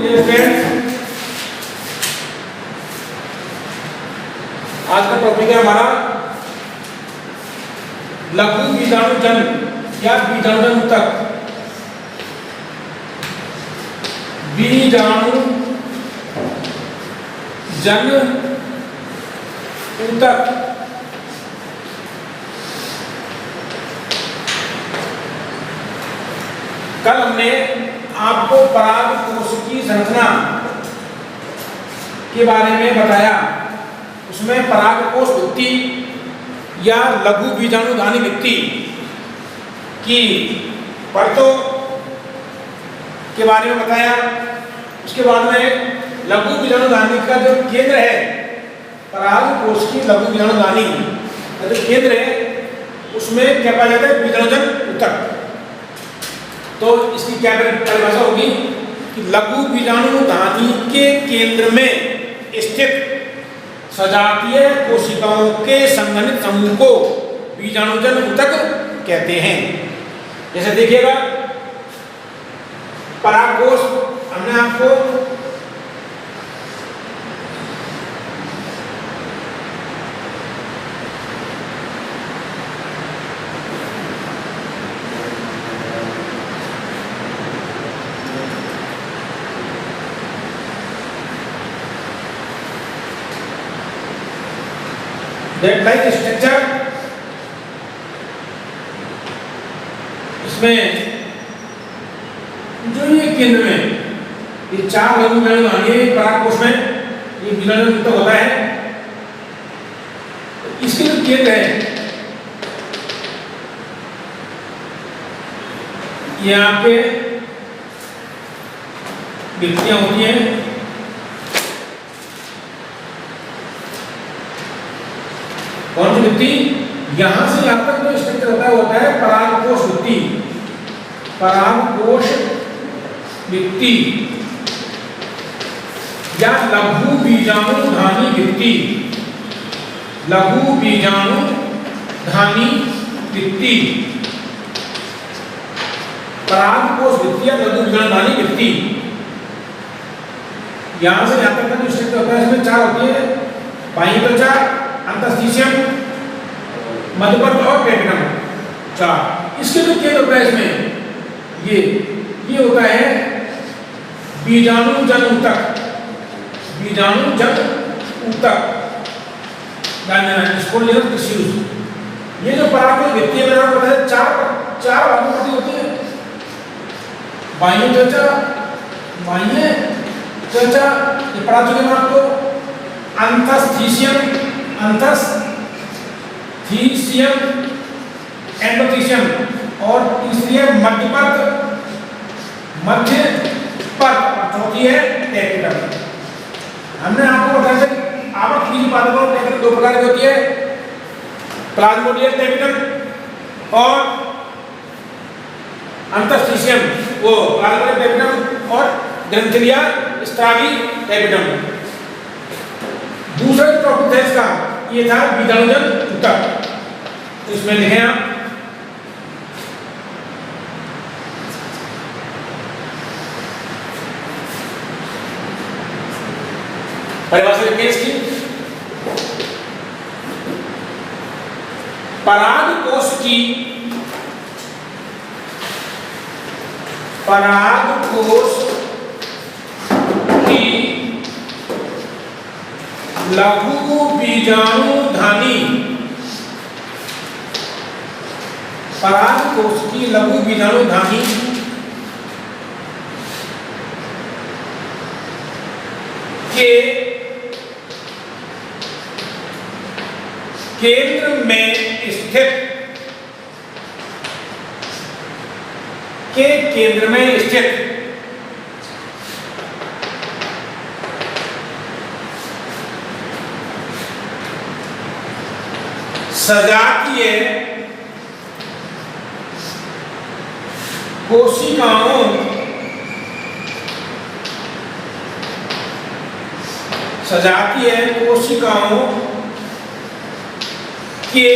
Dear friends, आज का topic है हमारा लघु बीजाणु जन्म या बीजाणु ऊतक। बीजाणु जन्म ऊतक कल हमने आपको पराग कोश की संरचना के बारे में बताया। उसमें पराग कोश भित्ति या लघु बीजाणुधानी भित्ति की परतों के बारे में बताया। उसके बाद में लघु बीजाणुधानी का जो केंद्र है, पराग कोश की लघु बीजाणुधानी का जो केंद्र है, उसमें क्या पाया जाता है? बीजाणुजन ऊतक। तो इसकी क्या परिभाषा होगी कि लघु बीजाणुधानी के केंद्र में स्थित सजातीय कोशिकाओं के संघनित समूह को बीजाणुजन ऊतक कहते हैं। जैसे देखिएगा, परागकोश हमने आपको that like structure, इसमें जो ये केंद्र में ये चार लघु बीजाणुधानी परागकोश में ये बीजाणु ऊतक होता है। इसके जो केंद्र है, यहाँ पे भित्तियां होती हैं। कौन सी भित्ति? यहां से यहां तक जो स्ट्रक्चर होता है परागकोश भित्ति। परागकोश भित्ति या लघु बीजाणुधानी भित्ति। लघु बीजाणुधानी भित्ति, परागकोश भित्ति या लघु बीजाणुधानी भित्ति। यहां से यहां तक का जो स्ट्रक्चर होता है, इसमें चार होती है: बाह्य त्वचा, अंतस्थिशियम, मध्यपर्त और टेपिटम। चार। इसके जो केंद्र होता है इसमें ये होता है बीजाणुजन ऊतक। बीजाणुजन ऊतक टिश्यूज। ये जो परागकोश भित्ति है, मैंने आपको बताया चार भागों में होती है: बाह्य त्वचा, ये पढ़ा चुके हैं आपको, अंतस्थिशियम, एंडोथीशियम, और तीसरी है मध्यपर्त, और चौथी है टेपिटम। हमने आपको बताया था आवृत बीज पादपों टेपिटम दो प्रकार की होती है: प्लाज्मोडियल टेपिटम और अंतस्थिशियम, वो प्लाज्मोडियल टेपिटम और ग्रंथिलिया स्त्रावी टेपिटम। दूसरा टॉपिक था इसका, ये था बीजाणुजन ऊतक। तो इसमें लिखें आप परिभाषा लिखें इसकी। परागकोश की लघु बीजाणुधानी, परागकोश की लघु बीजाणुधानी के केंद्र में स्थित सजातीय कोशिकाओं के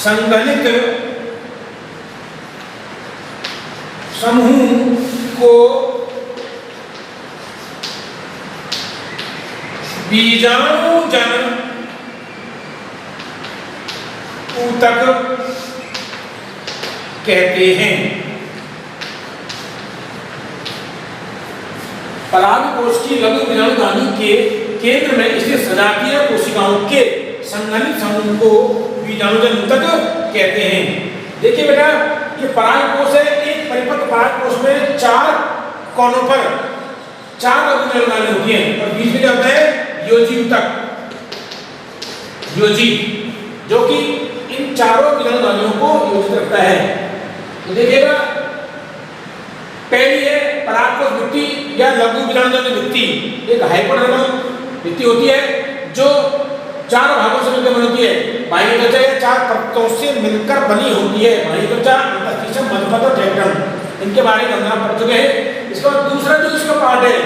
संगठित समूह को बीजाणुजन ऊतक कहते हैं। पराग कोश की लघु बीजाणुधानी के केंद्र में स्थित सजातीय कोशिकाओं के संघनित समूह को बीजाणुजन ऊतक कहते हैं। देखिए बेटा, ये पराग कोश है। एक परिपक्व पराग कोश में 4 कोनों पर 4 लघु बीजाणुधानी होती हैं और बीच में क्या होता है? योजी ऊतक, योजी, जो कि इन चारों बीजाणुधानियों को योजित रखता है। तो देखिएगा, पहली है परागकोश भित्ति या लघु बीजाणुजन्य भित्ति। एक हाइपोडर्मल भित्ति होती है जो 4 भागों से मिलकर बनी होती है। बाह्य त्वचा या 4 परतों से मिलकर बनी होती है। बाह्य त्वचा, अंतःस्थिशम, मध्यपट और टेक्टम, इनके बारे में हम पढ़ चुके हैं। इसके बाद दूसरा जो इसका पार्ट है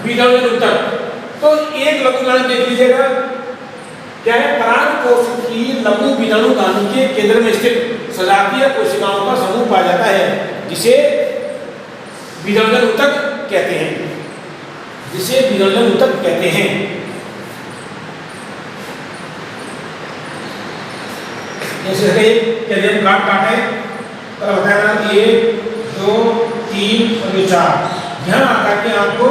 बीजाणुजन्य ऊतक, तो एक लघु बीजाणु देख लीजिएगा, क्या है? परागकोश की लघु बीजाणुधानी के केंद्र में स्थित सजातीय कोशिकाओं का समूह पाया जाता है, जिसे बीजाणुजन ऊतक कहते हैं, जिसे बीजाणुजन ऊतक कहते हैं। जैसे कैल्शियम काट है तो बताया कि 1 2 3 और 4 ध्यान आता है कि आपको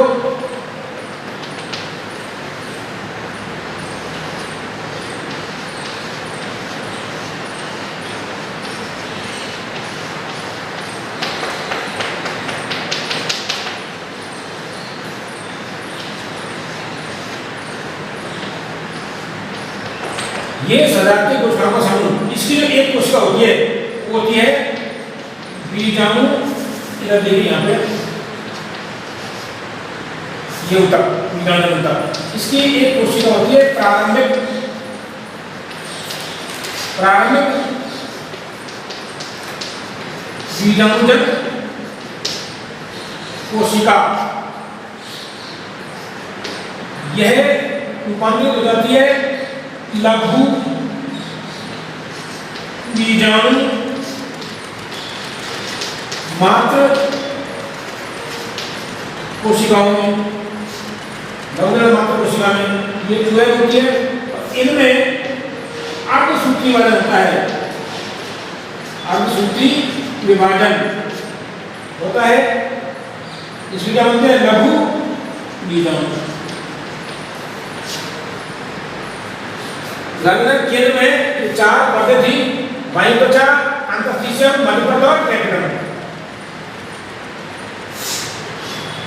ये सजातीय कोशिकाओं का समूह। इसकी जो एक कोशिका होती है वो होती है बीजाणु, इधर देखिए यहाँ पे ये ऊतक, बीजाणु ऊतक। इसकी एक कोशिका होती है प्रारंभिक बीजाणुजन कोशिका। यह रूपांतरित हो जाती है लघु बीजाणु मात्र कोशिकाओं में, लघु मात्र कोशिका में ये जो है होती है। इनमें अर्धसूत्री विभाजन होता है, अर्धसूत्री विभाजन होता है। इसमें क्या बोलते हैं? लघु बीजाणु। केंद्र में 4 परतें थी, बाह्य त्वचा, अंतःस्थिशम, मध्यपट और टेक्टम।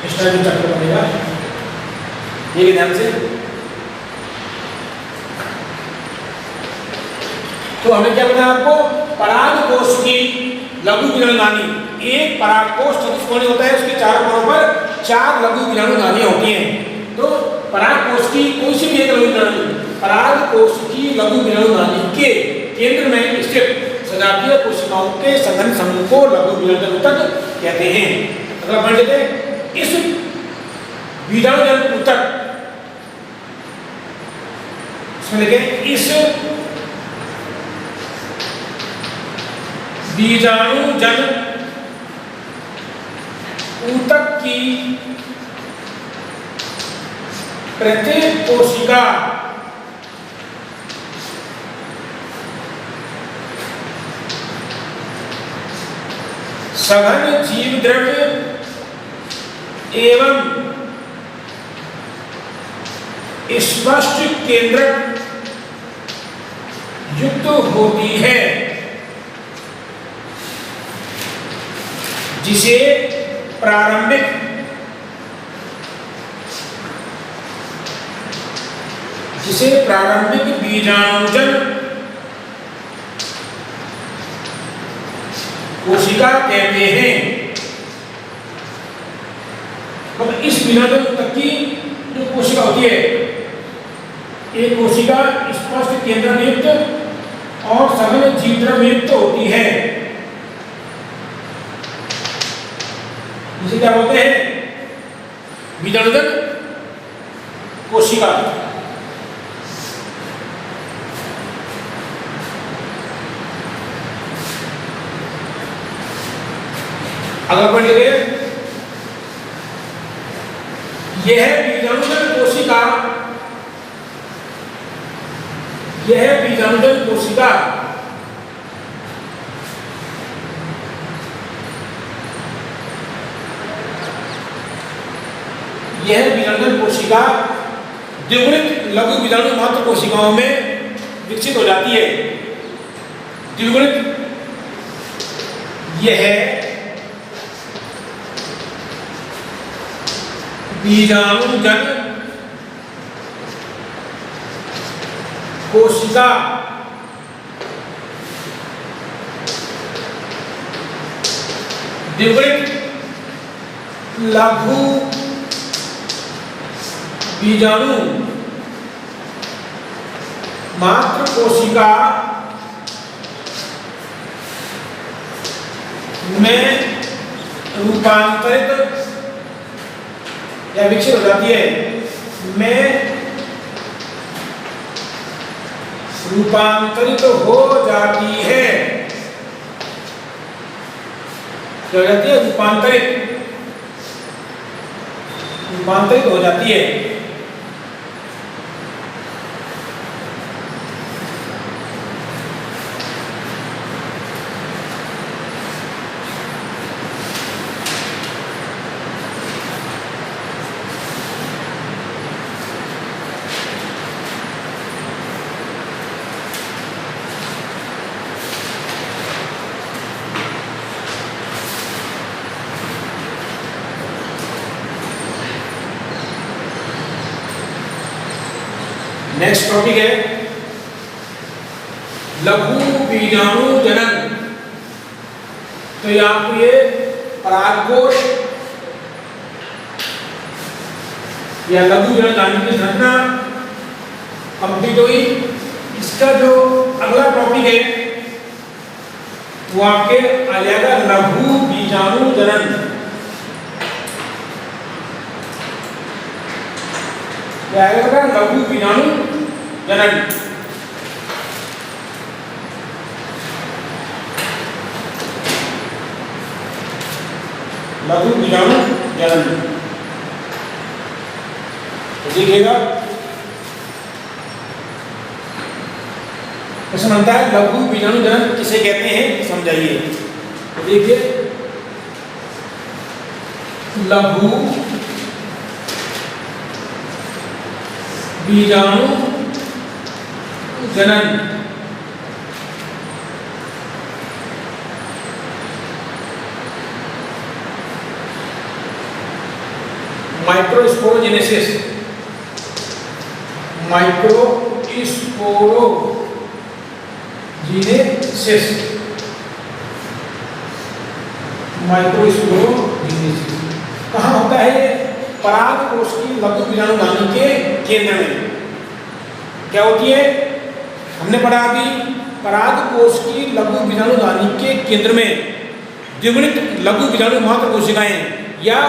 इस तरह से चक्र बनेगा, ये ध्यान से। तो हमें क्या बताया आपको? परागकोश की लघु बीजाणुधानी, एक परागकोश चतुष्कोणीय होता है, उसके 4 कोनों पर 4 लघु बीजाणुधानियां होती हैं। तो परागकोश की कोई सी भी एक लघु बीजाणु, परागकोश की लघु बीजाणुधानी के केंद्र में स्थित सजातीय कोशिकाओं के संघनित समूह को लघु बीजाणुजन ऊतक कहते हैं। अगला पढ़ लेते हैं। इस बीजाणुजन ऊतक, इसमें देखें, इस बीजाणुजन ऊतक की प्रत्येक कोशिका सघन जीव द्रव्य एवं स्पष्ट केंद्रक युक्त होती है, जिसे प्रारंभिक बीजाणुजन कोशिका कहते हैं। मतलब इस बीजाणुजन तक की जो कोशिका होती है, एक कोशिका स्पष्ट केंद्रयुक्त और सघन जीवद्रव्ययुक्त होती है, जिसे क्या बोलते हैं? बीजाणुजन कोशिका। अगला पढ़ लीजिए, यह बीजाणुजन कोशिका, यह बीजाणुजन कोशिका यह बीजाणुजन कोशिका द्विगुणित लघु बीजाणु मात्र कोशिकाओं में विकसित हो जाती है। द्विगुणित यह बीजाणुजन कोशिका द्विगुणित लघु बीजाणु मात्र कोशिका में रूपांतरित या विकसित हो जाती है, में रूपांतरित हो जाती है। क्या हो जाती है? रूपांतरित हो जाती है। नेक्स्ट टॉपिक है लघु बीजाणु जनन। तो यहाँ पर ये परागकोश या लघु बीजाणु जनन की संरचना कंप्लीट हुई। इसका जो अगला टॉपिक है वो आपके आ जाएगा लघु बीजाणु जनन। लघु बीजाणु जनन। लघु बीजाणु जनन देखिएगा, प्रश्न बनता है लघु बीजाणु जनन किसे कहते हैं, समझाइए। तो देखिए, लघु बीजाणु जनन माइक्रोस्पोरोजेनेसिस, माइक्रोस्पोरोजेनेसिस कहाँ होता है? परागकोश की लघु बीजाणु दानी के केंद्र में। क्या होती है? हमने पढ़ा अभी, परागकोश की लघु बीजाणु दानी के केंद्र में द्विगुणित लघु बीजाणु मात्र कोशिकाएं या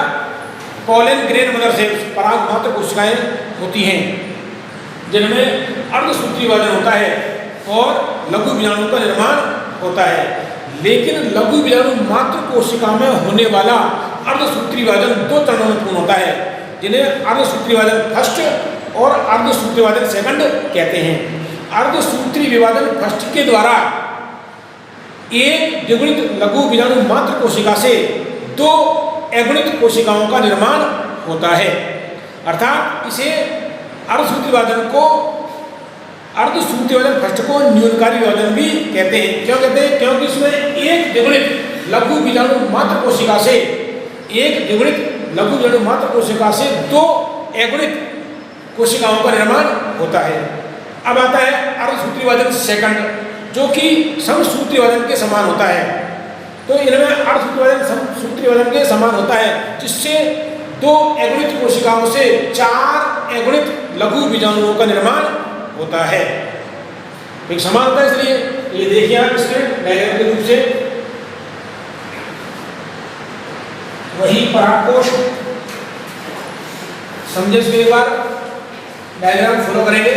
पॉलन ग्रेन मदर सेल्स, पराग मात्र कोशिकाएं होती हैं, जिनमें अर्धसूत्री विभाजन होता है और लघु बीजाणु का निर्माण होता है। लेकिन लघु बीजाणु मात्र कोशिका में होने वाला अर्धसूत्री विभाजन दो चरणों में पूर्ण होता है, जिन्हें अर्धसूत्री विभाजन फर्स्ट और अर्धसूत्री विभाजन सेकंड कहते हैं। अर्धसूत्री विभाजन फर्स्ट के द्वारा एक द्विगुणित लघु बीजाणु मात्र कोशिका से दो अगुणित कोशिकाओं का निर्माण होता है। अर्थात इसे अर्धसूत्री विभाजन को, अर्धसूत्री विभाजन फर्स्ट को न्यूनकारी विभाजन भी कहते हैं। क्यों कहते हैं? क्योंकि इसमें एक द्विगुणित लघु बीजाणु मात्र कोशिका से, एक द्विगुणित लघु बीजाणु मात्र कोशिका से दो अगुणित कोशिकाओं का निर्माण होता है। अब आता है अर्धसूत्री विभाजन सेकंड, जो कि समसूत्री विभाजन के समान होता है। तो इनमें अर्धसूत्री विभाजन समसूत्री विभाजन के समान होता है, जिससे दो अगुणित कोशिकाओं से चार अगुणित लघु बीजाणुओं का निर्माण होता है। एक समान होता है, इसलिए ये देखिए आप इसके डायग्राम के रूप से, वही परागकोश। समझे इसको एक बार, डायग्राम फॉलो करेंगे।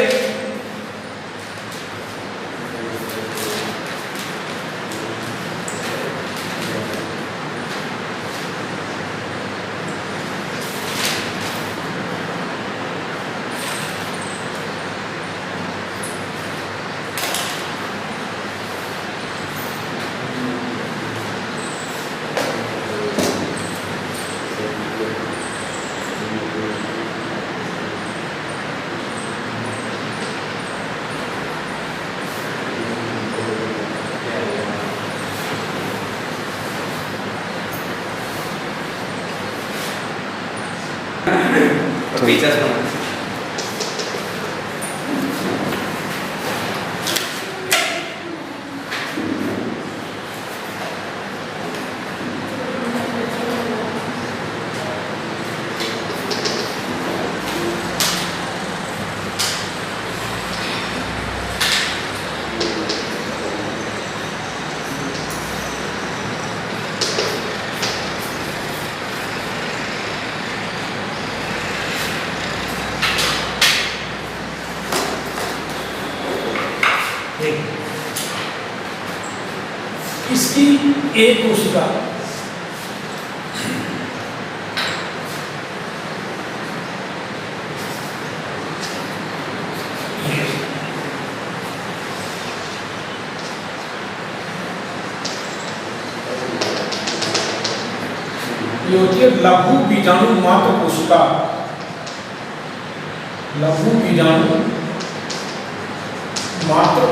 फीचर्स बना इसकी एक कोशिका ये होती है लघु बीजाणु मात्र कोशिका। लघु बीजाणु मात्र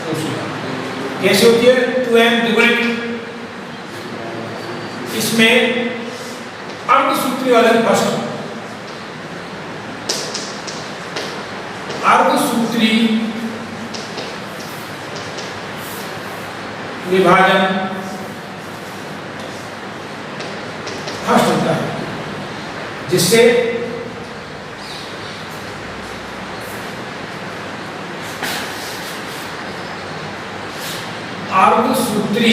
कोशिका कैसे होती है? 2m degree. इसमें अर्धसूत्री वाले फर्स्ट अर्धसूत्री विभाजन फर्स्ट होता है, जिससे अर्धसूत्री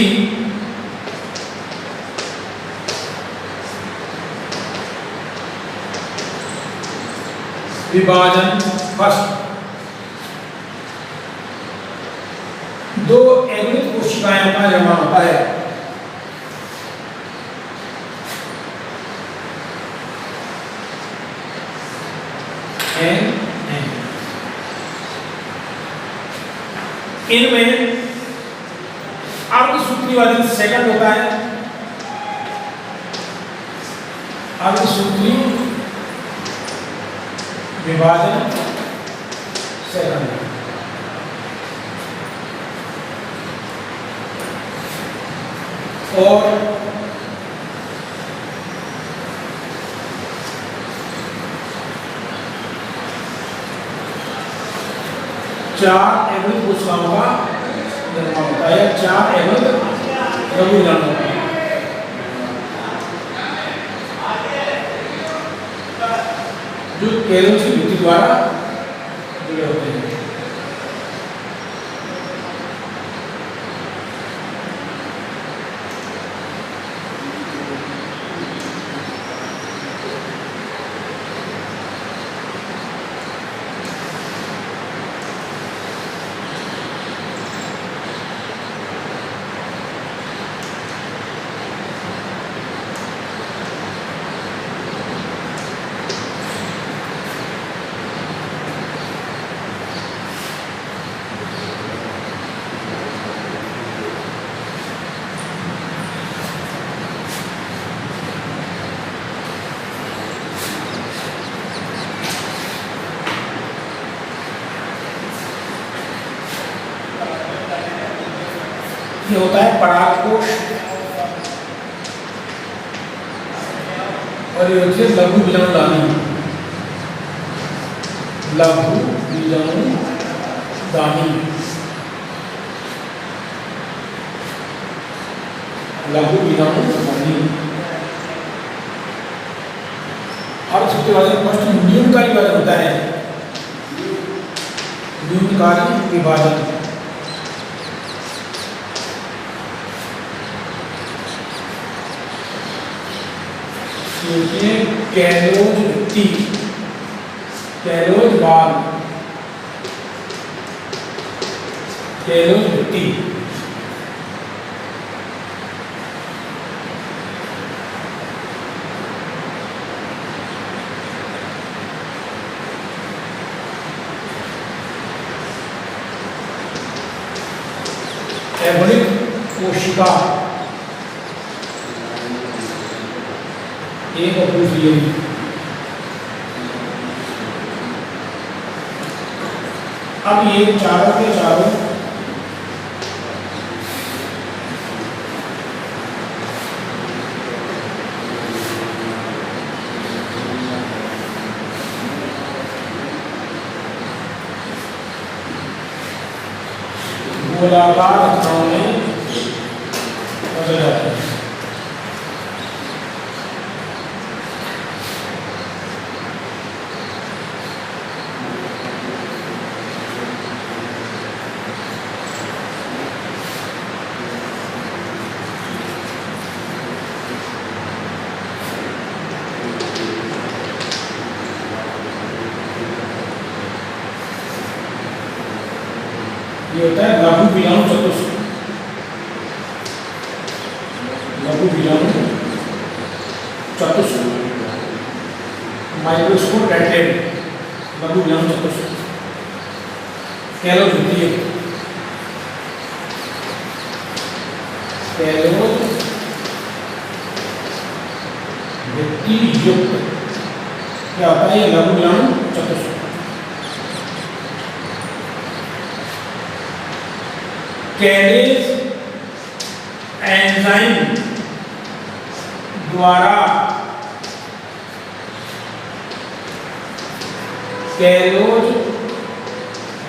विभाजन फर्स्ट दो एगुणित कोशिकाएं का निर्माण होता है। इनमें अर्धसूत्री विभाजन सेकंड होता है। अर्धसूत्री विभाजन सेकंड और चार एवं कोशिकाओं का निर्माण होता है। चार एवं लघु बीजाणु जो कैलोरी की भित्ति द्वारा जुड़े होते हैं। ये होता है परागकोश और ये होती है लघु बीजाणुदानी। लघु बीजाणुदानी लघु बीजाणुदानी अर्धसूत्री विभाजन फर्स्ट न्यूनकारी विभाजन होता है। न्यूनकारी विभाजन कैलोज भित्ति कैलोज बाल कैलोज भित्ति एवोनिक कोशिका एक और दूसरी अब ये चारों के चारों गोलाकार रचनाओं में बदल जाते हैं। ये होता है लघु विजाणु चतुष्क। लघु विजाणु चतुष्क माइक्रोस्कोप डेटेड लघु विजाणु चतुष्क कैलोद्वितीय युक्त क्या होता है ये लघु विजाणु चतुष्क। कैलेज एंजाइम द्वारा कैलोज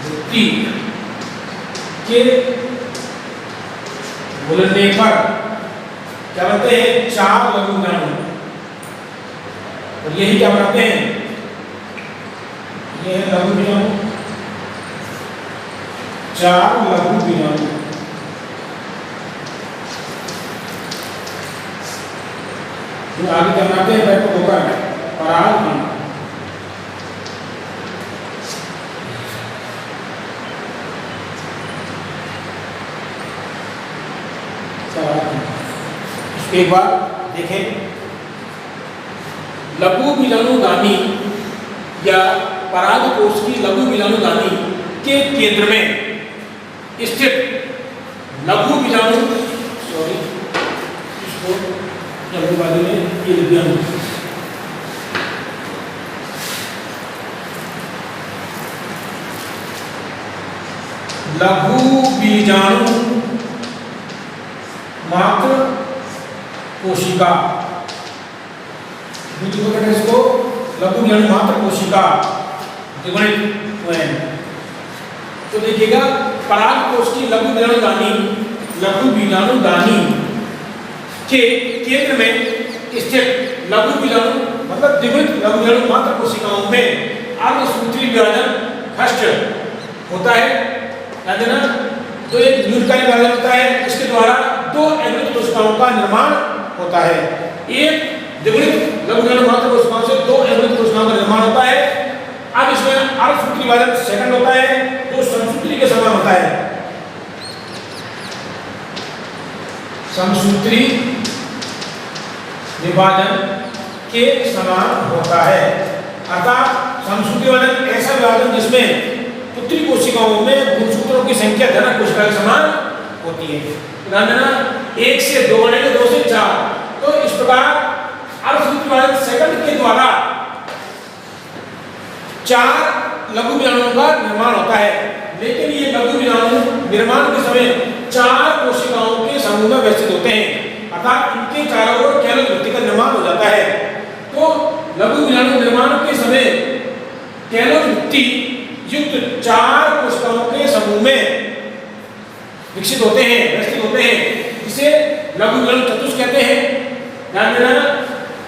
वृत्ति के घुलने पर क्या बनते हैं? 4 लघु विजाणु। और यही क्या बनाते हैं? ये है लघु विजाणु, 4 लघु विजाणु। जो आगे क्या बनाते हैं? बैठ को होकर पराग एक बार देखें, लघु विजाणुगामी या परागकोश की लघु विजाणुगामी के केंद्र में स्थित लघु विजाणु इसको जल्दबाजी में ये लिख दिया लघु बीजाणु मात्र कोशिका, इसको लघु बीजाणु मात्र कोशिका द्विगुणित हुए हैं। तो देखिएगा परागकोश की लघु बीजाणुगामी के केंद्र में स्थित लघु बीजाणु मतलब द्विगुणित लघु बीजाणु मात्र कोशिकाओं में अर्धसूत्री विभाजन फर्स्ट होता है। याद है ना, जो एक न्यूक्लियरी विभाजन होता है, इसके द्वारा 2 एग्नित कोशिकाओं का निर्माण होता है। एक द्विगुणित लघु बीजाणु मात्र कोशिकाओं से 2 एग्नित कोशिकाओं का निर्माण होता है। अब इसमें अर्धसूत्री विभाजन सेकंड होता है, जो समसूत्री के समान होता है। समसूत्री विभाजन के समान होता है, अर्थात समसूत्री विभाजन ऐसा विभाजन जिसमें पुत्री कोशिकाओं में गुणसूत्रों की संख्या धन कोशिका के समान होती है। ध्यान देना, 1 से 2 बनेगा, 2 से 4। तो इस प्रकार अर्धसूत्री विभाजन सेकंड के द्वारा 4 लघु बीजाणुओं का निर्माण होता है। लेकिन ये लघु बीजाणु निर्माण के समय 4 कोशिकाओं के समूह में व्यवस्थित होते हैं, अर्थात इनके चारों ओर कैलोज वृत्ति का निर्माण हो जाता है। तो लघु बीजाणु निर्माण के समय कैलोज वृत्ति युक्त 4 कोशिकाओं के समूह में विकसित होते हैं, व्यवस्थित होते हैं, जिसे लघु बीजाणु चतुष्क कहते हैं। ध्यान देना,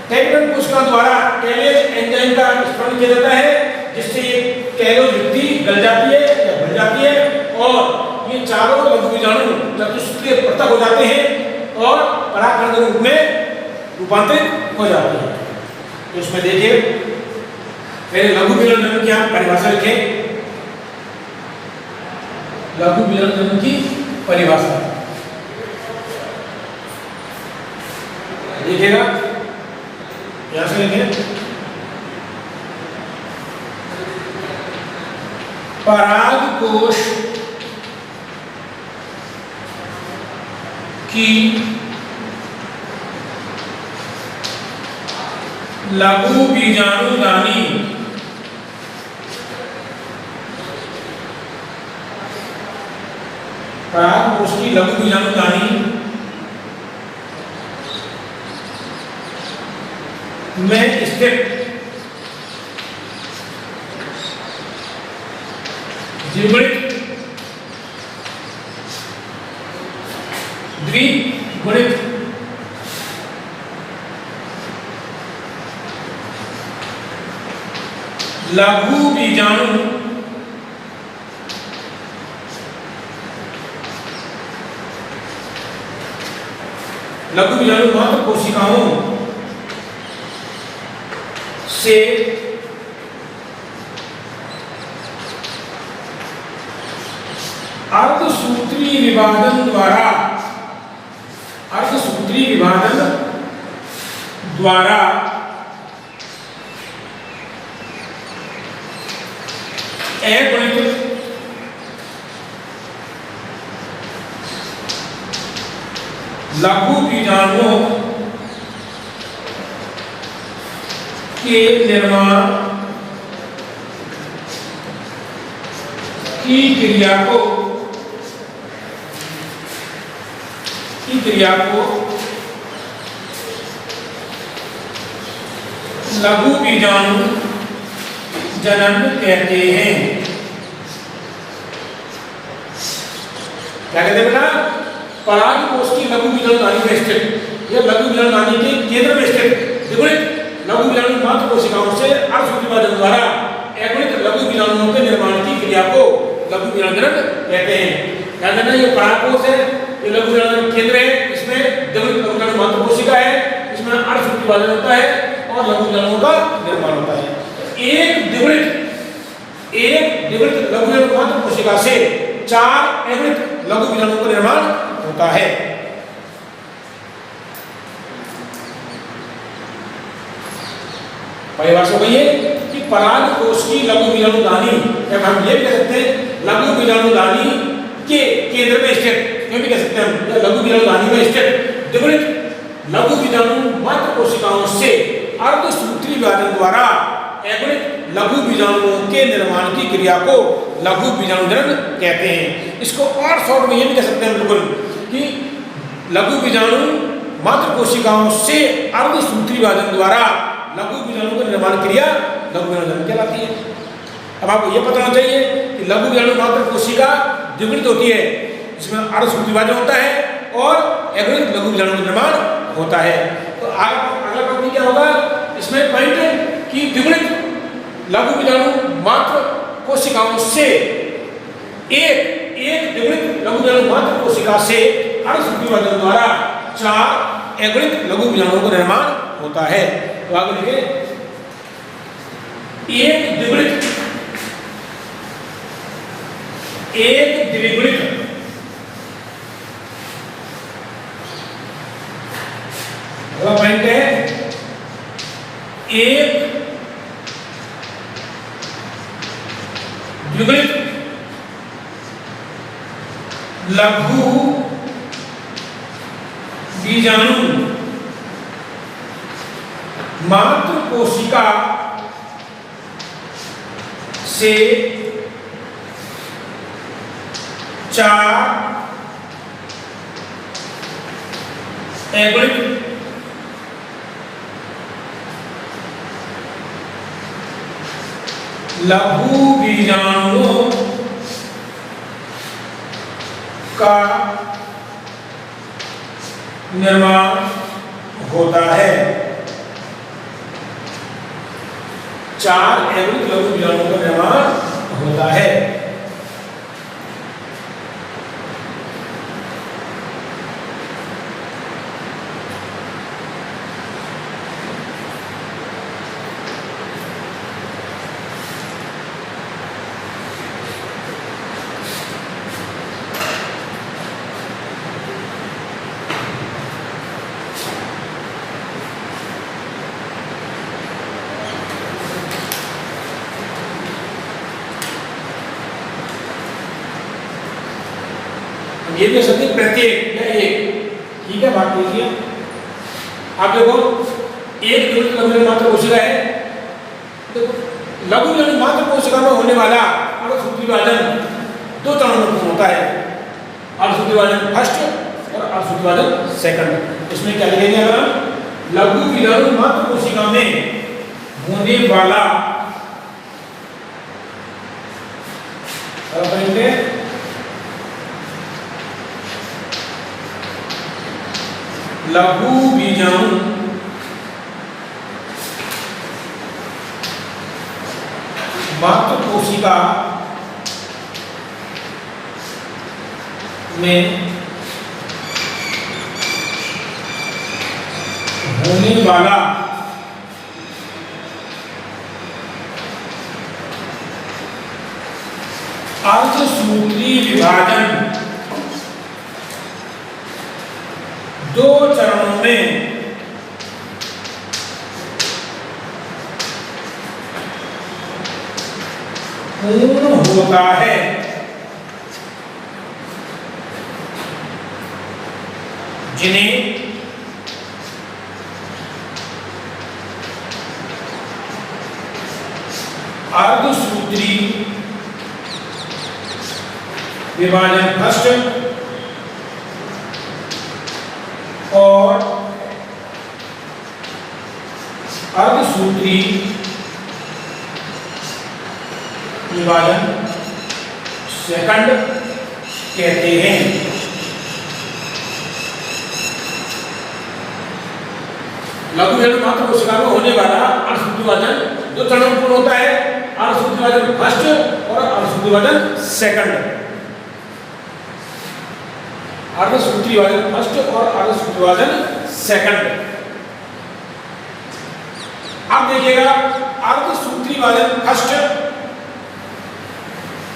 टैगमैन कोशिका द्वारा कैलेज एंजाइम का स्फुरण किया जाता है, जिससे ये कैलोज वृत्ति गल जाती है या भर जाती है और ये चारों लघु बीजाणु चतुष्कीय पृथक हो जाते हैं और परागकण के रूप में रूपांतरित हो जाते हैं। तो इसमें देखिए, पहले लघु बीजाणु की हम परिभाषा लिखें। लघु बीजाणु की परिभाषा देखिएगा, यहां से लिखें, परागकोश की लघु बीजाणुगामी परागकोश की लघु बीजाणुगामी में स्थित द्विगुणित द्विगुणित लघु बीजाणु मात्र कोशिकाओं से अर्धसूत्री विभाजन द्वारा अगुणित लघु बीजाणुओं के निर्माण की क्रिया को लघु बीजाणु जनन कहते हैं। क्या कहते हैं बेटा? पराग कोश की लघु बीजाणु नाली में स्थित या लघु बीजाणु नाली के केंद्र में स्थित द्विगुणित लघु बीजाणु मात्र कोशिकाओं से अर्धसूत्री विभाजन द्वारा अगुणित लघु बीजाणुओं के निर्माण की क्रिया को लघु बीजाणु जनन कहते हैं। ध्यान देना, ये पराग कोश है, ये लघु बीजाणु केंद्र है, इसमें द्विगुणित लघु बीजाणु मात्र कोशिका है, इसमें अर्धसूत्री विभाजन होता है और लघु बीजाणुओं का निर्माण होता है। एक द्विगुणित लघु बीजाणु मात्र कोशिका से 4 अगुणित लघु बीजाणुओं का निर्माण होता है। परिभाषा वही है कि पराग कोश की लघु बीजाणु दानी, हम ये भी कह सकते हैं लघु बीजाणु दानी के केंद्र में स्थित, ये भी कह सकते हैं लघु बीजाणु दानी में स्थित द्विगुणित लघु बीजाणु मात्र कोशिकाओं से अर्धसूत्री विभाजन द्वारा अगुणित लघु बीजाणुओं के निर्माण की क्रिया को लघु बीजाणु जनन कहते हैं। इसको और शॉर्ट में ये भी कह सकते हैं बिल्कुल कि लघु बीजाणु मात्र कोशिकाओं से अर्धसूत्री विभाजन द्वारा लघु बीजाणु का निर्माण क्रिया लघु बीजाणु जनन कहलाती है। अब आपको ये पता होना चाहिए कि लघु बीजाणु मात्र कोशिका द्विगुणित होती है, जिसमें अर्धसूत्री विभाजन होता है और अगुणित लघु बीजाणु का निर्माण होता है। तो अगला प्रश्न क्या होगा इसमें पॉइंट कि द्विगुणित लघु बीजाणु मात्र कोशिकाओं से एक द्विगुणित लघु बीजाणु मात्र कोशिका से अर्धसूत्री विभाजन द्वारा 4 अगुणित लघु बीजाणुओं का निर्माण होता है। तो आगे लिखे एक द्विगुणित अगला पॉइंट है एक द्विगुणित लघु बीजाणु मात्र कोशिका से 4 अगुणित लघु बीजाणुओं का निर्माण होता है। 4 अगुणित लघु बीजाणुओं का निर्माण होता है। ये भी सकते प्रत्येक या एक, ठीक है, बात कीजिए। आप देखो एक द्विगुणित लघु बीजाणु मात्र कोशिका है, देखो लघु बीजाणु मात्र कोशिका में होने वाला अर्धसूत्री विभाजन 2 चरणों में पूर्ण होता है। अर्धसूत्री विभाजन फर्स्ट और अर्धसूत्री विभाजन सेकंड। इसमें क्या लिखेंगे अगर हम लघु बीजाणु मात्र कोशिका में होने वाला लघु बीजाणु मात्र कोशिका में होने वाला अर्धसूत्री विभाजन 2 चरणों में पूर्ण होता है। जिन्हें अर्धसूत्री विभाजन फर्स्ट और अर्धसूत्री विभाजन सेकंड कहते हैं। लघु बीजाणु मात्र कोशिका में होने वाला अर्धसूत्री विभाजन 2 चरणों में पूर्ण होता है। अर्धसूत्री विभाजन फर्स्ट और अर्धसूत्री विभाजन सेकंड। अर्धसूत्री विभाजन फर्स्ट और अर्धसूत्री विभाजन सेकंड। अब देखिएगा अर्धसूत्री विभाजन फर्स्ट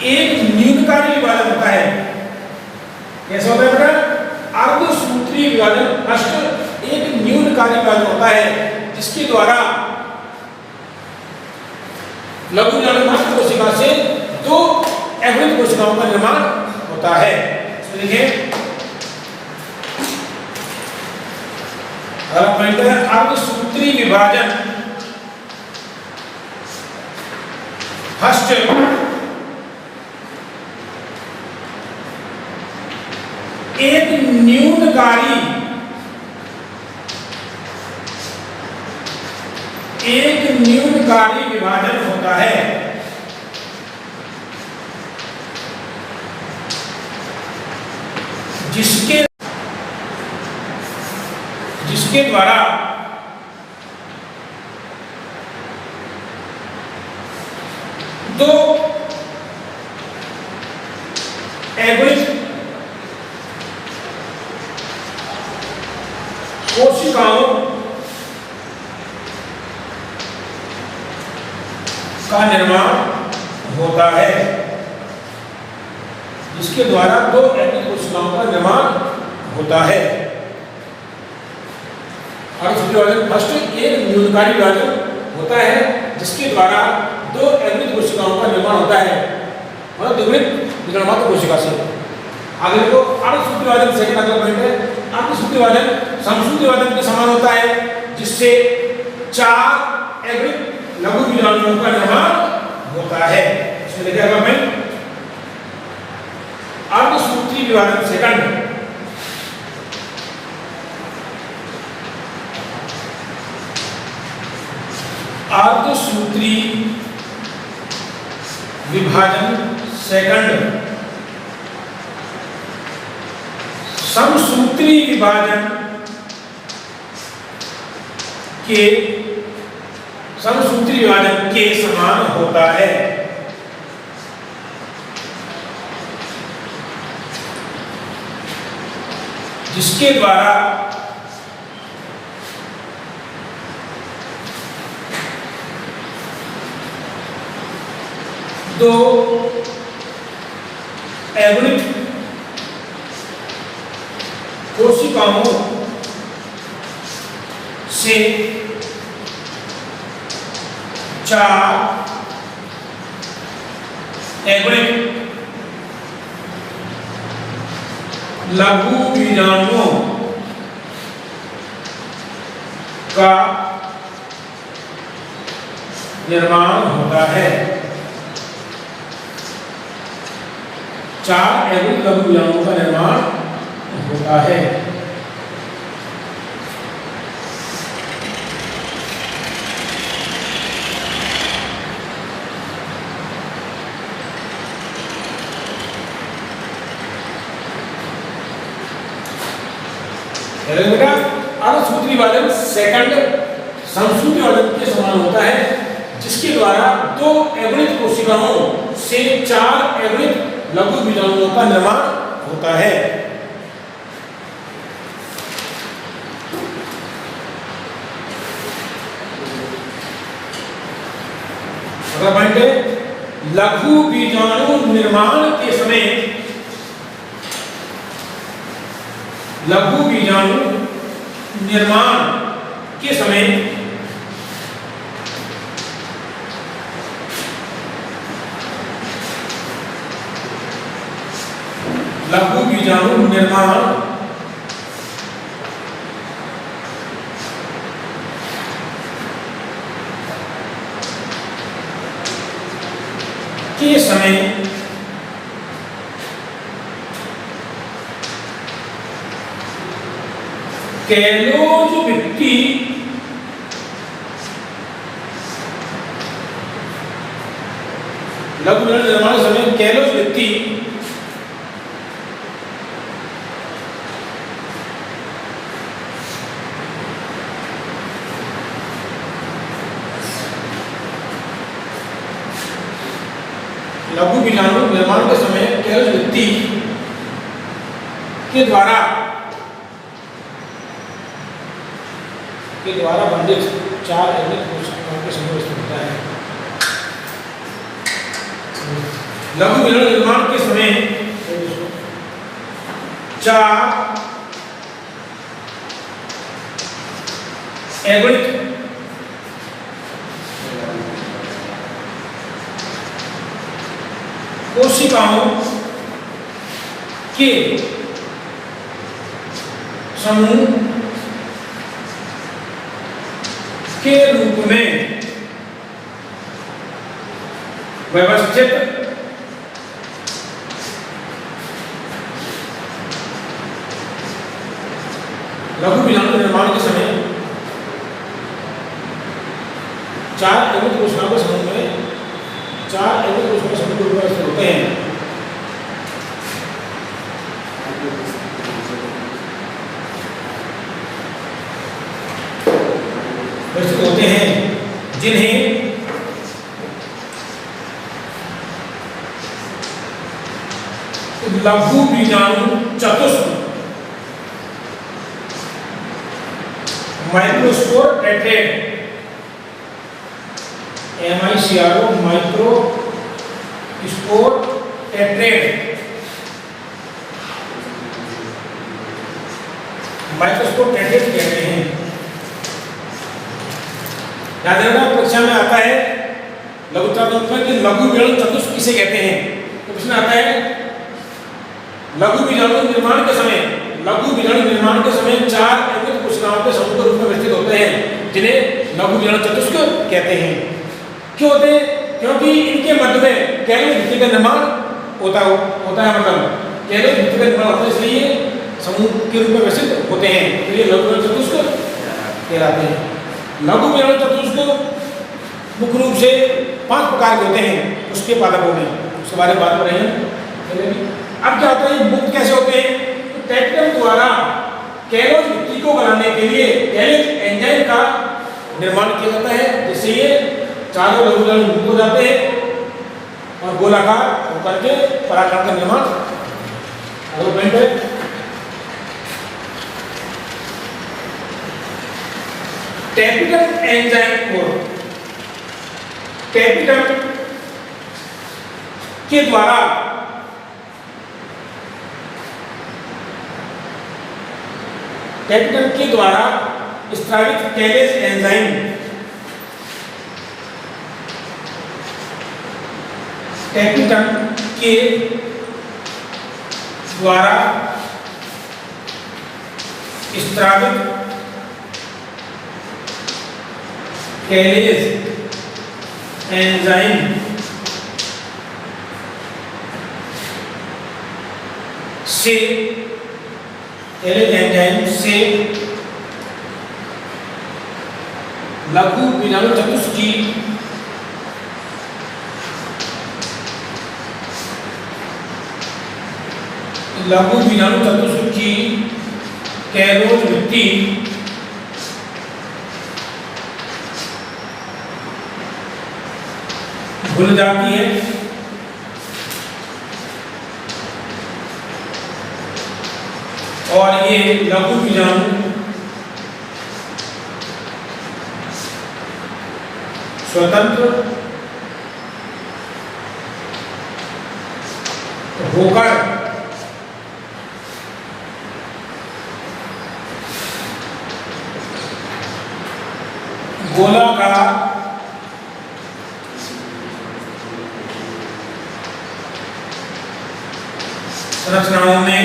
एक न्यूनकारी विभाजन होता है। कैसे होता है बेटा? अर्धसूत्री विभाजन फर्स्ट एक न्यूनकारी विभाजन होता है जिसके द्वारा लघु बीजाणु मात्र कोशिका से 2 अवृत कोशिकाओं का निर्माण होता है। तो देखिए अर्धसूत्री विभाजन फर्स्ट एक न्यूनकारी विभाजन होता है जिसके द्वारा दो एवरेज कोशिकाओं का निर्माण होता है। जिसके द्वारा 2 एवरेज कोशिकाओं का निर्माण होता है। अर्धसूत्री विभाजन फर्स्ट एक न्यूनकारी विभाजन होता है जिसके द्वारा 2 एवरेज कोशिकाओं का निर्माण होता है मतलब द्विगुणित बीजाणु मात्र कोशिका से। आगे देखो अर्धसूत्री विभाजन सेकंड अगला पॉइंट है। अर्धसूत्री विभाजन समसूत्री विभाजन के समान होता है जिससे 4 एवरेज लघु बीजाणुओं का निर्माण होता है। इसमें देखिए अगला पॉइंट अर्धसूत्री विभाजन सेकंड अर्धसूत्री विभाजन सेकंड समसूत्री विभाजन के समान होता है। जिसके द्वारा दो एवरेज कोशिकाओं से 4 एवरेज लघु बीजाणुओं का निर्माण होता है। 4 एवरेज लघु बीजाणुओं का निर्माण होता है। बेटा अर्धसूत्री वादन सेकंड समसूत्री वादन के समान होता है, जिसके द्वारा 2 अगणित कोशिकाओं से 4 अगणित लघु बीजाणुओं का निर्माण होता है। अगला पॉइंट है लघु बीजाणु निर्माण के समय, लघु बीजाणु निर्माण के समय लघु बीजाणु निर्माण के समय कैलोज भित्ति लघु बीजाणु निर्माण के समय कैलोज भित्ति लघु बीजाणु निर्माण के समय कैलोज भित्ति के द्वारा बंधित 4 अगणित कोशिकाओं के समूह होता है। लघु बीजाणु निर्माण के समय 4 अगणित कोशिकाओं के समूह के रूप में व्यवस्थित लघु बीजाणु निर्माण के समय 4 अगणित कोशिकाओं के समूह में 4 अगणित कोशिकाओं के समूह के रूप में होते हैं। होते हैं जिन्हें लघु बीजाणु चतुष्क microspore tetrad MICRO microspore tetrad कहते हैं। याद रखना परीक्षा में आता है लघुत्तरार्थ में लघु बीजाणु चतुष्क किसे कहते हैं। तो प्रश्न आता है लघु बीजाणु निर्माण के समय 4 अगणित कोशिकाओं के समूह के रूप में व्यवस्थित होते हैं, जिन्हें लघु बीजाणु चतुष्क कहते हैं। क्यों होते हैं? क्योंकि इनके मध्य में कैलोज भित्ति का निर्माण होता है, मतलब कैलोज भित्ति का निर्माण होता है, इसलिए समूह के रूप में व्यवस्थित होते हैं, तो ये लघु बीजाणु चतुष्क कहलाते हैं। लघु बीजाणु चतुष्क मुख्य रूप से 5 प्रकार के होते हैं उसके पादपों में, उसके बारे में बात कर रहे हैं। अब क्या होता है, मुक्त कैसे होते हैं? तो टेट्रम द्वारा कैलोज भित्ति को बनाने के लिए कैलोज एंजाइम का निर्माण किया जाता है, जिससे ये चारों लघु बीजाणु मुक्त हो जाते हैं और गोलाकार होकर के परागकण का निर्माण होता है। टैपिटम एंजाइम और टैपिटम के द्वारा स्रावित कैलेज एंजाइम टैपिटम के द्वारा स्रावित कैलेज एंजाइम से लघु बीजाणु चतुष्की कैलोज भित्ति घुल जाती है और ये लघु बीजाणु स्वतंत्र होकर गोलाकार संरचनाओं में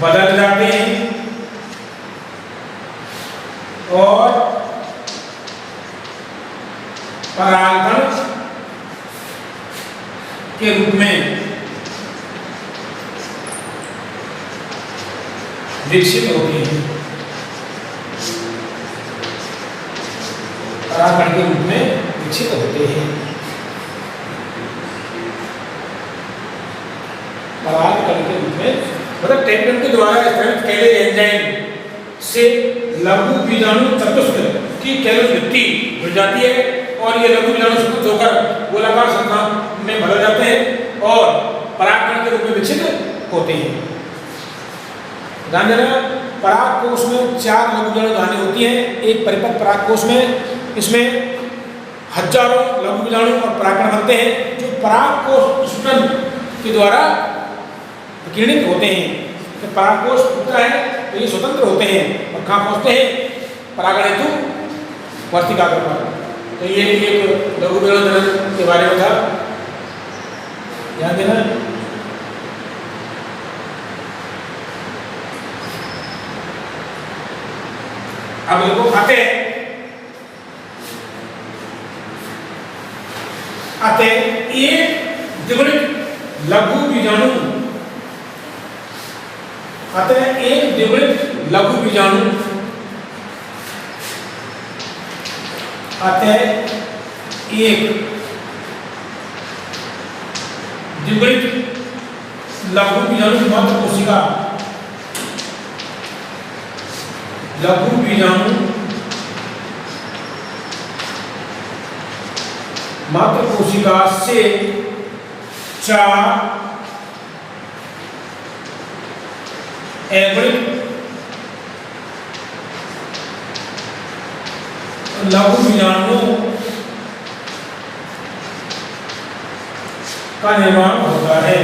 बदल जाते हैं और परागण के रूप में विकसित होते हैं। परागण के रूप में विकसित होते हैं। परागण के रूप में मतलब टेंडन के द्वारा स्त्रावित किए गए एंजाइम से लघु बीजाणु चतुष्क की कैलोरीवृत्ति बढ़ जाती है और ये लघु बीजाणु संकुचित होकर गोलाकार संरचना में बदल जाते हैं और परागकण के रूप में विकसित होते हैं। ध्यान देना, पराग कोश में 4 लघु बीजाणु दानें होती हैं। एक परिपक्व पराग कोश में इसमें हजारों लघु बीजाणु और परागकण बनते हैं जो पराग कोश स्फुटन के द्वारा विकिरणित होते हैं। जब पराग कोश फूटता है तो ये स्वतंत्र होते हैं और कहाँ पहुँचते हैं? परागण हेतु वर्तिकाग्र पर। तो ये एक लघु बीजाणु के बारे में था, ध्यान देना। अब देखो आते एक द्विगुणित लघु बीजाणु एक द्विगुणित लघु बीजाणु एक द्विगुणित लघु बीजाणु मात्र कोशिका लघु बीजाणु मात्र कोशिका से 4 एवरेज लघु बीजाणुओं का निर्माण होता है।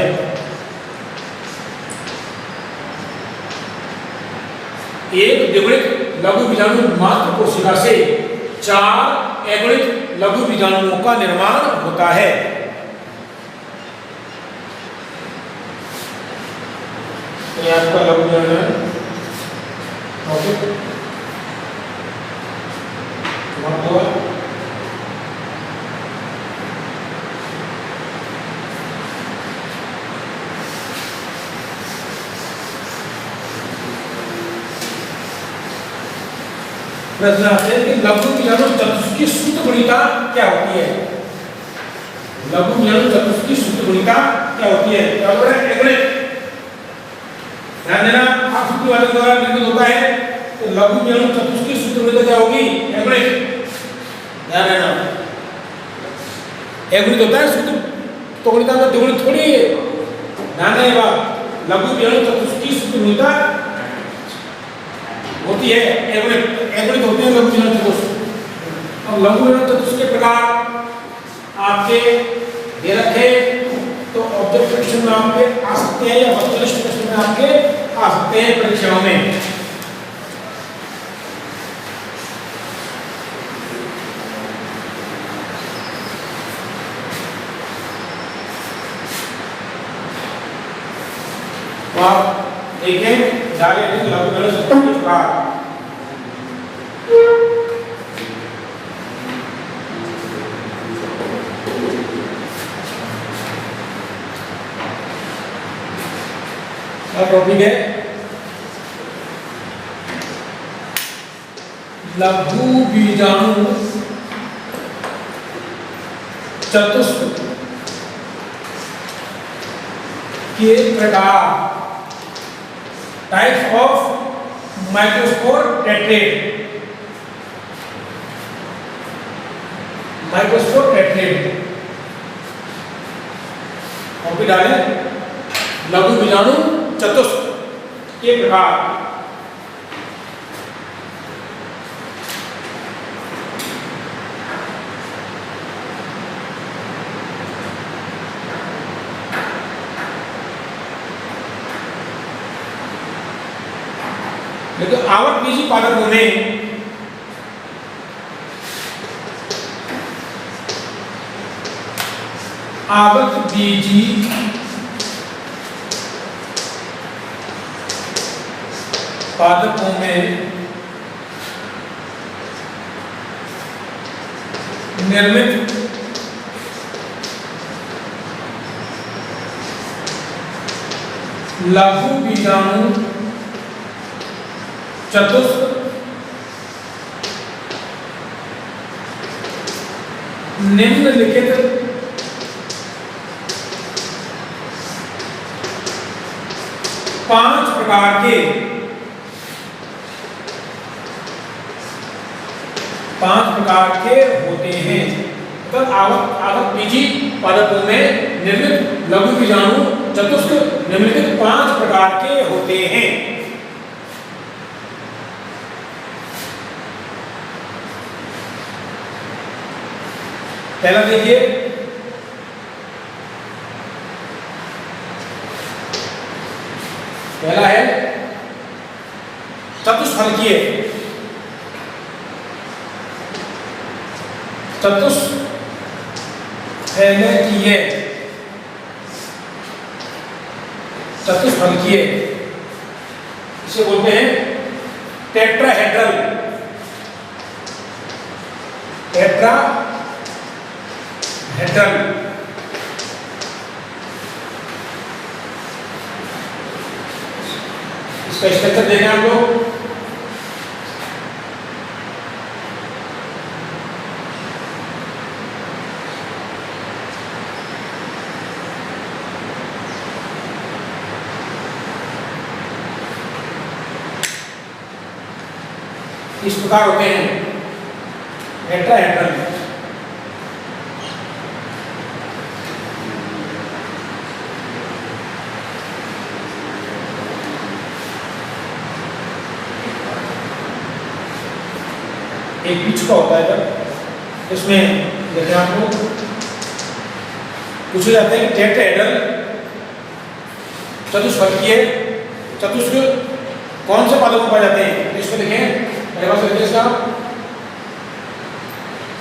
एक द्विगुणित लघु बीजाणु मात्र कोशिका से 4 एगुणित लघु बीजाणुओं का निर्माण होता है। ये आपका लघु बीजाणु है। ओके, प्रश्न आते हैं कि लघु बीजाणु चतुष्क की सूत्रगुणिका क्या होती है? लघु बीजाणु चतुष्क की सूत्रगुणिका क्या होती है? क्या होता है? एगुणित। ध्यान देना, आप सूत्र वाले द्वारा निर्मित होता है तो लघु बीजाणु चतुष्क की सूत्रगुणिका क्या होगी? एगुणित। ध्यान देना, एगुणित होता है सूत्र, तो गुणिका तो द्विगुणित थोड़ी है। ध्यान देना बात, लघु बीजाणु चतुष्क की सूत्रगुणिका होती है एगुणित। एगुणित होते हैं लघु बीजाणु चतुष्क। और लघु बीजाणु चतुष्क के प्रकार आपके दे रखे तो ऑब्जेक्ट प्रश्न में आपके आ सकते हैं या वस्तुनिष्ठ प्रश्न में आपके आ सकते हैं परीक्षाओं में। तो आप देखें जाके लघु बीजाणु चतुष्क के प्रकार टॉपिक है लघु बीजाणु चतुष्क के प्रकार, टाइप्स ऑफ माइक्रोस्पोर टेट्रेड। हाइपोस्फोटेट्रेट। कॉपी डालें लघु बीजाणु चतुष्क के प्रकार। लेकिन आवत बीजी पादपों में आवत बीजी पादपों में निर्मित लघु बीजाणु चतुष्क निम्नलिखित पांच प्रकार के होते हैं। तो आवत बीजी पादपों में निर्मित लघु बीजाणु चतुष्क निम्नलिखित पांच प्रकार के होते हैं। पहला देखिए, पहला है चतुष्फलकीय। चतुष्फलकीय इसे बोलते हैं टेट्राहेड्रल। इसका स्ट्रक्चर देखें आप लोग। इस प्रकार होते हैं टेट्राहेड्रल। एक बीच का होता है जब इसमें जैसे आपको पूछे जाते हैं कि टेट्राहेड्रल चतुष्फलकीय चतुष्क कौन से पादपों में पाए जाते हैं। तो इसको देखें, पहले बात देखिए इसका,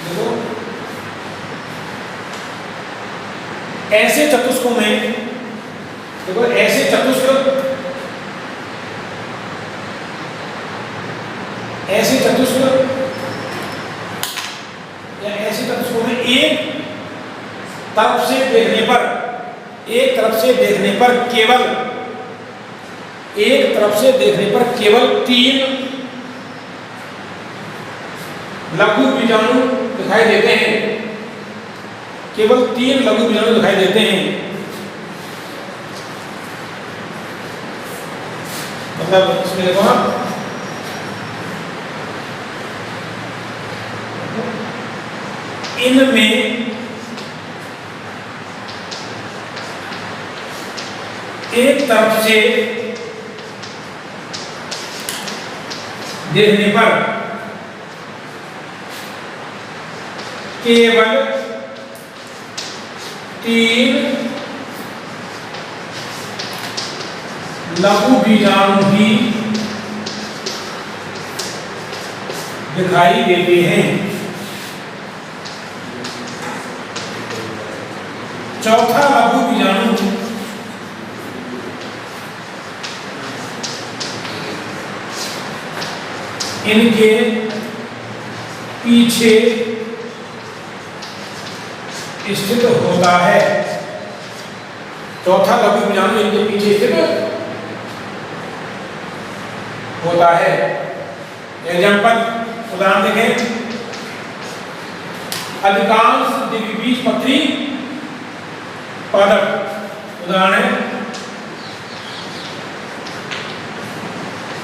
देखो ऐसे चतुष्कों में, देखो ऐसे चतुष्क या ऐसे चतुष्कों में एक तरफ से देखने पर केवल तीन लघु बीजाणु दिखाई देते हैं। केवल तीन लघु बीजाणु दिखाई देते हैं। मतलब इसमें देखो आप, इनमें एक तरफ से देखने पर केवल तीन लघु बीजाणु ही दिखाई देते हैं। चौथा लघु बीजाणु इनके पीछे स्थित होता है। चौथा लघु बीजाणु इनके पीछे स्थित होता है। एग्जाम्पल, उदाहरण देखें, अधिकांश द्विबीजपत्री पादप। उदाहरण है,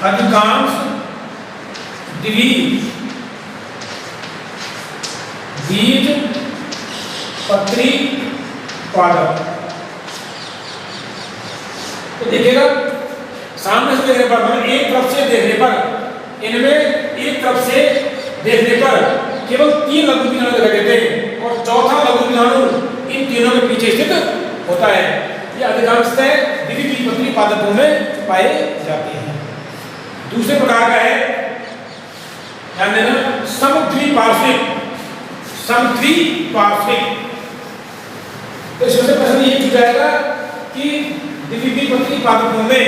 अधिकांश द्विबीज पत्री पादप। तो देखिएगा सामने से देखने पर, मतलब एक तरफ से देखने पर, इनमें एक तरफ से देखने पर केवल 3 लघु बीजाणु दिखाई देते हैं और चौथा लघु बीजाणु इन तीनों के पीछे स्थित होता है। ये अधिकांशतः द्विबीजपत्री पादपों में पाए जाते हैं। दूसरे प्रकार का है, ध्यान देना, समद्विपार्श्विक। समद्विपार्श्विक, तो इसमें से प्रश्न ये पूछा जाएगा कि द्विबीजपत्री पादपों में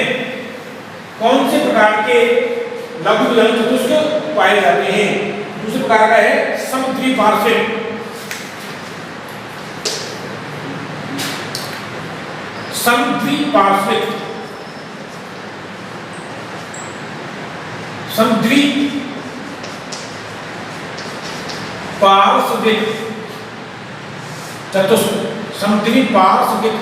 कौन से प्रकार के लघु बीजाणु चतुष्क पाए जाते हैं। दूसरे प्रकार का है समद्विपार्श्विक। समद्विपार्श्विक, समद्विपार्श्विक चतुष्क, समद्विपार्श्विक,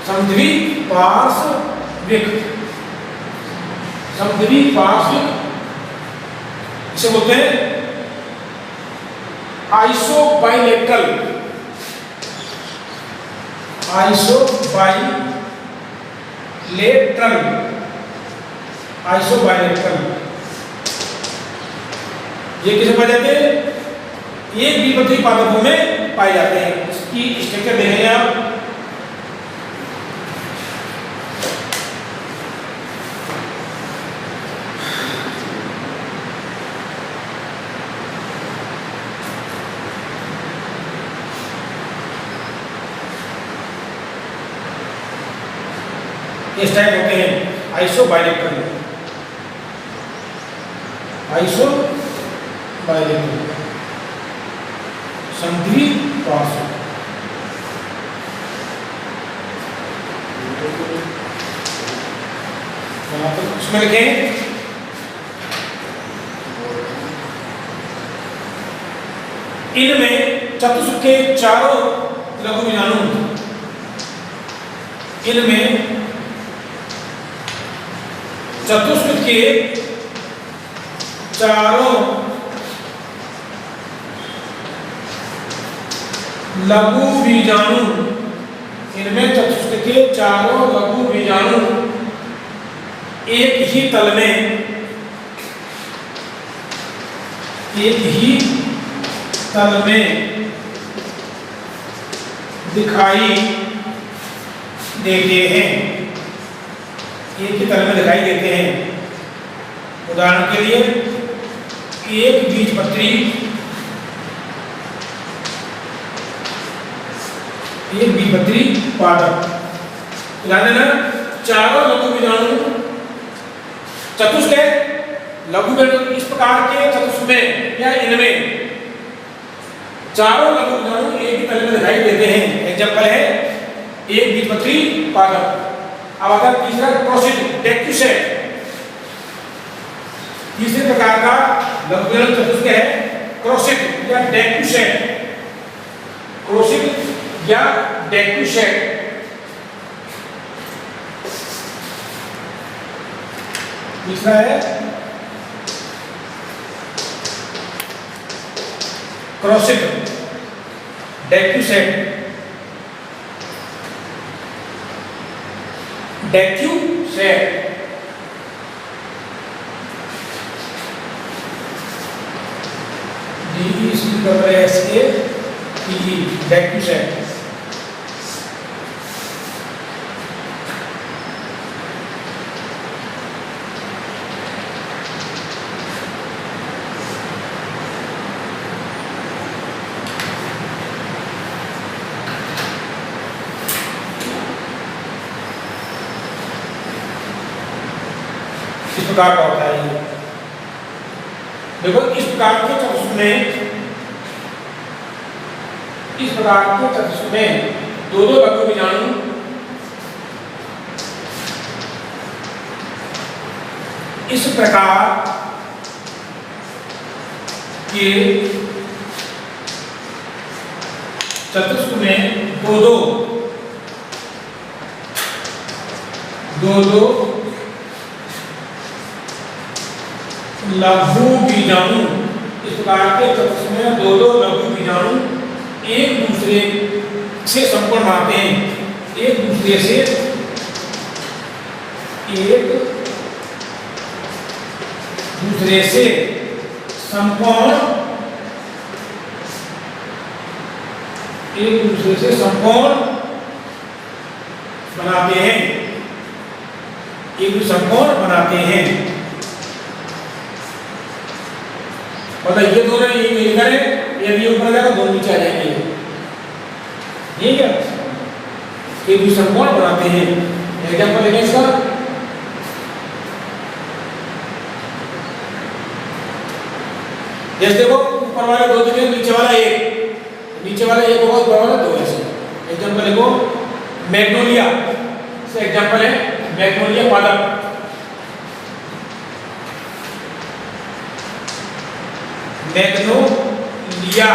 समद्विपार्श्विक, समद्विपार्श्विक इसे बोलते हैं आइसोबाइलेटरल, आइसोबाइलेटरल, आइसोबाइलेटरल। ये किसे पाए जाते हैं? एक द्विबीजपत्री पादपों में पाए जाते हैं। इसकी स्ट्रक्चर देखेंगे आप। इस टाइप होते हैं आइसोबाइलेटरल, आइसोबाइलेटरल, समद्विपार्श्विक। उसमें लिखें इनमें चतुष्क के चारों लघु बीजाणु, इनमें चतुष्क के चारों लघु बीजाणु, इनमें चतुष्क के चारों लघु बीजाणु एक ही तल में, एक ही तल में दिखाई देते हैं, एक ही तल में दिखाई देते हैं। उदाहरण के लिए एक बीजपत्री, एक बीजपत्री पादप, ध्यान देना, चारों लघु बीजाणु चतुष्क है। लघु बीजाणु इस प्रकार के चतुष्क में या इनमें चारों लघु बीजाणु एक ही तल में दिखाई देते हैं। एग्जाम्पल है एक बीजपत्री पादप। अब अगर तीसरा क्रोसिड डेक्यूसेट, तीसरे प्रकार का लघु बीजाणु चतुष्क है क्रोसिड या डेक्यूसेट, क्रोसिड या डेक्यूसेट। तीसरा है क्रोसिड डेक्यूसेट, डेक्यूसेट। DECSATE, डेक्यूसेट। इस प्रकार का होता है ये। देखो इस प्रकार के चतुष्क में, इस प्रकार के चतुष्क में दो दो लघु बीजाणु इस प्रकार के चतुष्क में दो दो लघु बीजाणु इस प्रकार के चतुष्क में दो दो लघु बीजाणु एक दूसरे से समकोण बनाते हैं, एक दूसरे से समकोण बनाते हैं, समकोण बनाते हैं। मतलब ये दोनों ये मिलकर यदि ऊपर जाएगा दोनों नीचे आ जाएंगे, ठीक है। एक समकोण बनाते हैं। एग्जाम्पल लेंगे इसका, जैसे देखो ऊपर वाले दो जगह नीचे वाला एक होगा, ऊपर वाला दो। ऐसे एग्जाम्पल देखो मैग्नोलिया से एग्जाम्पल है मैग्नोलिया पादप। मैग्नोलिया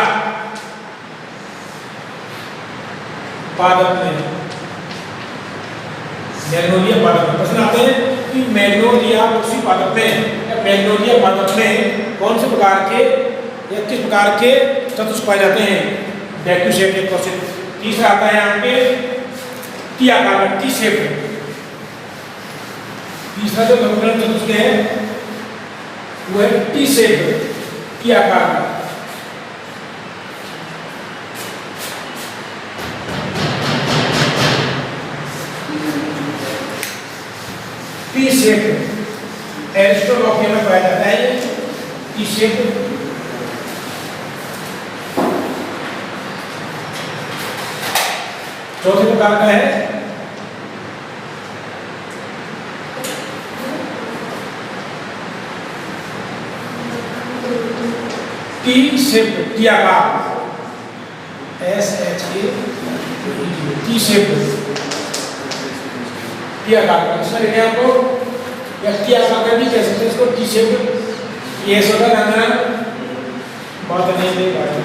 पादप में प्रश्न आते हैं कि मैग्नोलिया उसी पादप में या मैग्नोलिया पादप में कौन से प्रकार के या किस प्रकार के चतुष्क पाए जाते हैं? वैक्यू शेप एक क्वेश्चन। तीसरा आता है यहाँ पे टी आकार का, टी शेप। तीसरा जो लघुकरण चतुष्क है वो है टी शेप, टी आकार का। टी शेप एरिस्टोलोकिया में पाया जाता है। टी शेप चौथे प्रकार का है टी शेप, टी आकार, SHA टी शेप, टी आकार का। इसमें लिखे आपको या टी आकार का भी कह सकते हैं इसको, टी शेप। ये ऐसा होगा बात नहीं दे पाएगा।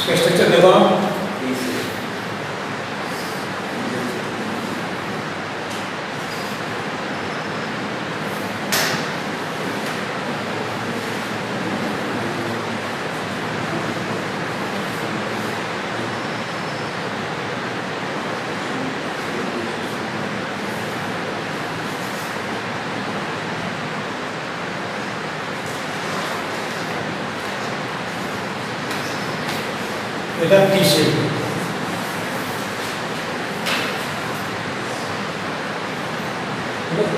स्ट्रक्चर देखो टी शेप।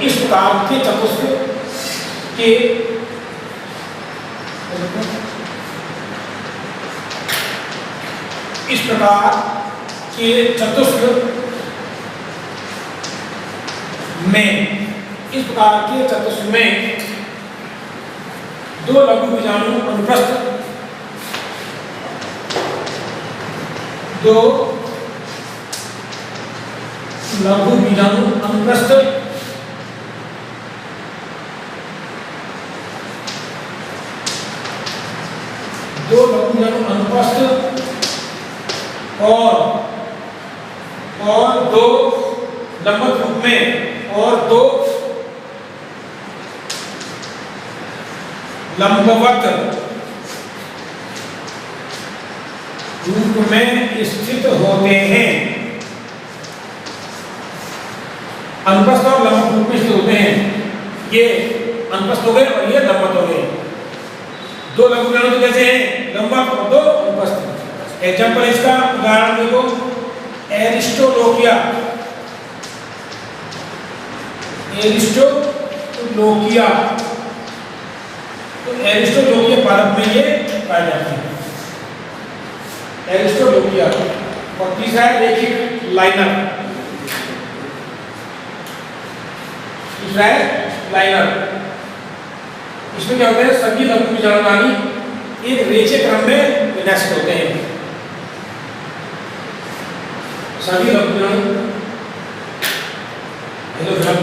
इस प्रकार के चतुष्क के चतुष्क में दो लघु बीजाणु अनुप्रस्थ, दो लघु बीजाणु अनुप्रस्थ और दो लंबवत रूप में और दो लंबवत रूप में स्थित होते हैं। अनुप्रस्थ और लंबवत रूप में स्थित होते हैं। ये अनुप्रस्थ हो गए और ये लंबवत हो गए। दो लघु बीजाणु कैसे हैं? लंबवत और दो अनुप्रस्थ। एग्जाम्पल इसका उदाहरण देखो, एरिस्टोलोकिया तो एरिस्टोलोकिया पादप में ये पाए जाते हैं, एरिस्टोलोकिया। और तीसरा है रेखिक लाइनर, इसमें क्या होता है? सभी लघु बीजाणु एक रेखीय क्रम में विन्यासित होते हैं। सभी लघु बीजाणु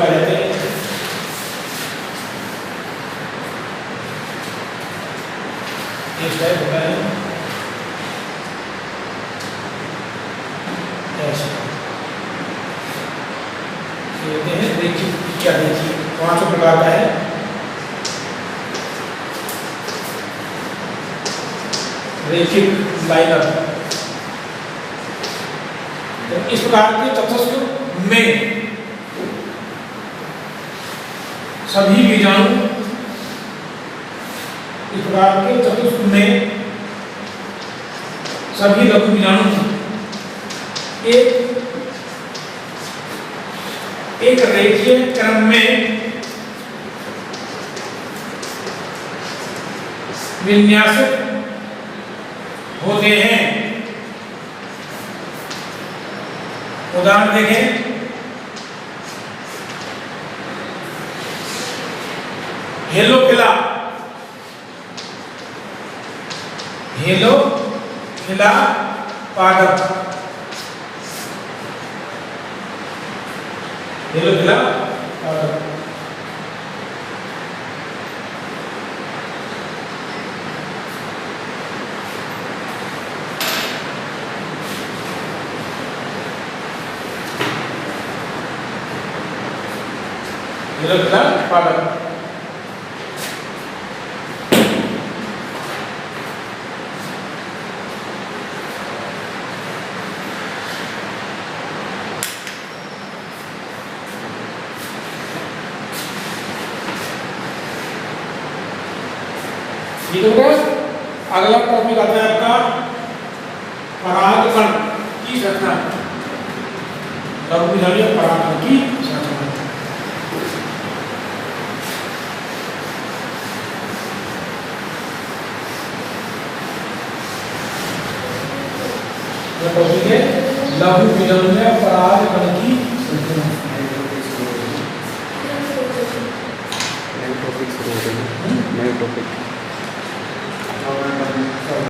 पाए जाते हैं क्या देखिए 5 प्रकार का है। रेखिक लाइनर, तो इस प्रकार के चतुष्क में सभी बीजाणु, इस प्रकार के चतुष्क में सभी लघु बीजाणु एक रेखीय क्रम में विन्यासित होते हैं। उदाहरण देखें, हेलोफिला, हेलोफिला पादप, हेलोफिला पादप, हेलोफिला पादप। ठीक है बेटा, अगला टॉपिक आता है आपका परागकण की रचना। लघु बीजाणु परागकण की रचना। यह टॉपिक है लघु बीजाणु में परागकण की रचना। नए टॉपिक